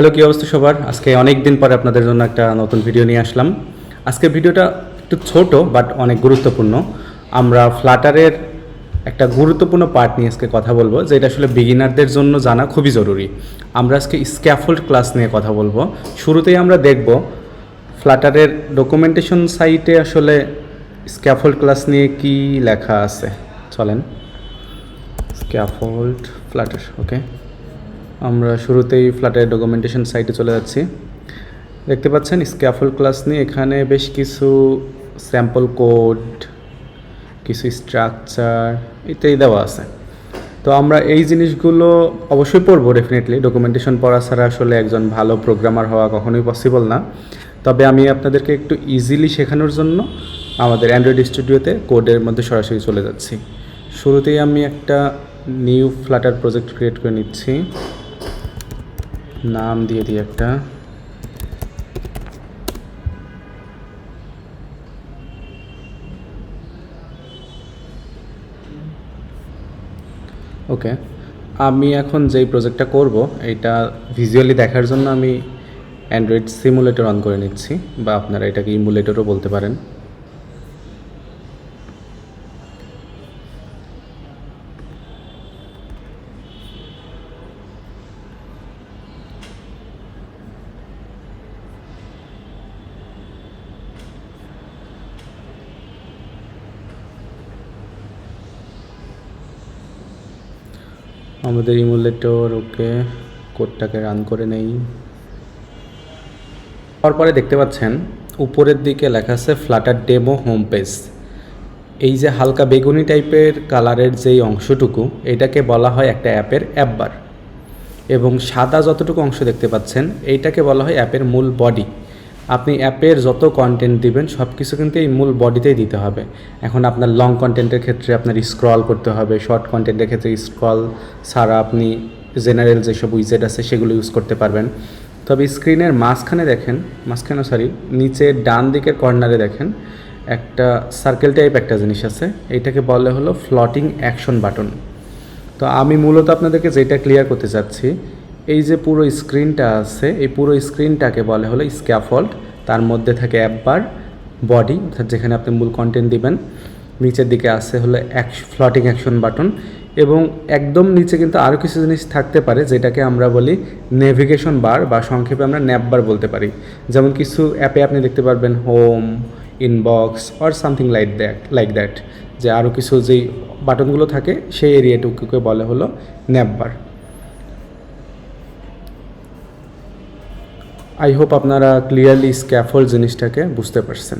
Hello, কী অবস্থা সবার? আজকে অনেক দিন পরে আপনাদের জন্য একটা নতুন ভিডিও নিয়ে আসলাম। আজকে ভিডিওটা একটু ছোট বাট অনেক গুরুত্বপূর্ণ। আমরা ফ্লাটারের একটা গুরুত্বপূর্ণ পার্ট নিয়ে আজকে কথা বলবো, যেটা আসলে বিগিনারদের জন্য জানা খুবই জরুরি। আমরা আজকে স্ক্যাফোল্ড ক্লাস নিয়ে কথা বলবো। শুরুতেই আমরা দেখব ফ্লাটারের ডকুমেন্টেশন সাইটে আসলে স্ক্যাফোল্ড ক্লাস নিয়ে কি লেখা আছে। চলেন, স্ক্যাফোল্ড ফ্লাটার, ওকে। আমরা শুরুতেই ফ্লাটারের ডকুমেন্টেশন সাইটে চলে যাচ্ছি। দেখতে পাচ্ছেন স্ক্যাফোল্ড ক্লাস নিয়ে এখানে বেশ কিছু স্যাম্পল কোড, কিছু স্ট্রাকচার ইত্যাদি দেওয়া আছে। তো আমরা এই জিনিসগুলো অবশ্যই পড়বো ডেফিনেটলি। ডকুমেন্টেশন পড়া ছাড়া আসলে একজন ভালো প্রোগ্রামার হওয়া কখনোই পসিবল না। তবে আমি আপনাদেরকে একটু ইজিলি শেখানোর জন্য আমাদের অ্যান্ড্রয়েড স্টুডিওতে কোডের মধ্যে সরাসরি চলে যাচ্ছি। শুরুতেই আমি একটা নিউ ফ্লাটার প্রজেক্ট ক্রিয়েট করে নিচ্ছি। নাম দিয়ে দিই একটা। ওকে, আমি এখন যেই প্রজেক্টটা করব এটা ভিজুয়ালি দেখার জন্য আমি অ্যান্ড্রয়েড সিমুলেটর অন করে নিচ্ছি, বা আপনারা এটাকে ইমুলেটরও বলতে পারেন। আমাদের ইমুলেটর, ওকে, কোডটাকে রান করে নেই। তারপরে দেখতে পাচ্ছেন উপরের দিকে লেখা আছে ফ্লাটার ডেমো হোম পেজ। এই যে হালকা বেগুনি টাইপের কালারের যেই অংশটুকু, এটাকে বলা হয় একটা অ্যাপের অ্যাপ বার। এবং সাদা যতটুকু অংশ দেখতে পাচ্ছেন এইটাকে বলা হয় অ্যাপের মূল বডি। আপনি অ্যাপের যত কন্টেন্ট দিবেন সব কিছু কিন্তু এই মূল বডিতেই দিতে হবে। এখন আপনার লং কন্টেন্টের ক্ষেত্রে আপনার স্ক্রল করতে হবে, শর্ট কন্টেন্টের ক্ষেত্রে স্ক্রল ছাড়া আপনি জেনারেল যেসব উইজেট আছে সেগুলো ইউজ করতে পারবেন। তবে স্ক্রিনের মাঝখানে নিচের ডান দিকের কর্নারে দেখেন একটা সার্কেল টাইপ একটা জিনিস আছে, এইটাকে বলে হলো ফ্লোটিং অ্যাকশন বাটন। তো আমি মূলত আপনাদেরকে যেটা ক্লিয়ার করতে চাচ্ছি, এই যে পুরো স্ক্রিনটা আছে, এই পুরো স্ক্রিনটাকে বলে হলো স্ক্যাফোল্ড। তার মধ্যে থাকে অ্যাপ বার, বডি অর্থাৎ যেখানে আপনি মূল কন্টেন্ট দিবেন, নিচের দিকে আছে হলো ফ্লোটিং অ্যাকশন বাটন, এবং একদম নিচে কিন্তু আরও কিছু জিনিস থাকতে পারে যেটাকে আমরা বলি নেভিগেশন বার, বা সংক্ষেপে আমরা ন্যাপ বার বলতে পারি। যেমন কিছু অ্যাপে আপনি দেখতে পারবেন home, inbox or something like that, যে আরও কিছু যেই বাটনগুলো থাকে সেই এরিয়াটুকুকে বলে হলো ন্যাপ বার। আই হোপ আপনারা ক্লিয়ারলি স্ক্যাফোল্ড জিনিসটাকে বুঝতে পারছেন।